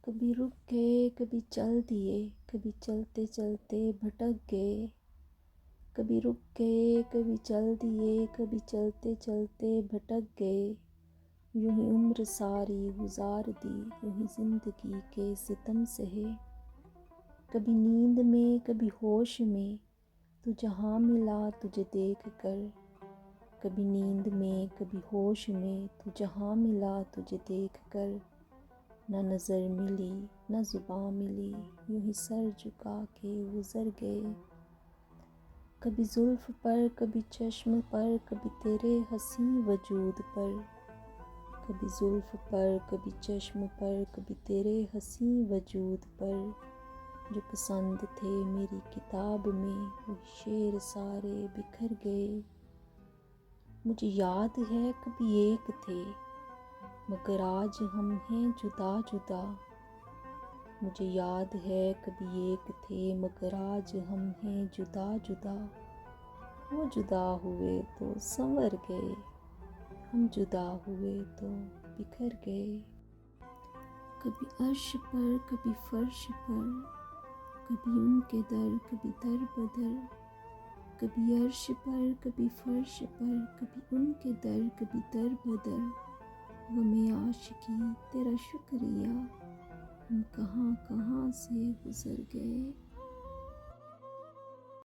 کبھی رک گئے کبھی چل دیے، کبھی چلتے چلتے بھٹک گئے، کبھی رک گئے کبھی چل دیے، کبھی چلتے چلتے بھٹک گئے، یوں ہی عمر ساری گزار دی، یوں ہی زندگی کے ستم سہے، کبھی نیند میں کبھی ہوش میں، تو جہاں ملا تجھے دیکھ کر، کبھی نیند میں کبھی ہوش میں، تو جہاں ملا تجھے دیکھ کر، نہ نظر ملی نہ زباں ملی، یوں ہی سر جھکا کے گزر گئے، کبھی زلف پر کبھی چشم پر، کبھی تیرے حسین وجود پر، کبھی زلف پر کبھی چشم پر، کبھی تیرے حسین وجود پر، جو پسند تھے میری کتاب میں، وہ شعر سارے بکھر گئے، مجھے یاد ہے کبھی ایک تھے مگر آج ہم ہیں جدا جدا، مجھے یاد ہے کبھی ایک تھے مگر آج ہم ہیں جدا جدا، وہ جدا ہوئے تو سنور گئے، ہم جدا ہوئے تو بکھر گئے، کبھی عرش پر کبھی فرش پر، کبھی ان کے در کبھی در بدر، کبھی عرش پر کبھی فرش پر، کبھی ان کے در کبھی در بدر، غم عاشقی تیرا شکریہ، ہم کہاں کہاں سے گزر گئے۔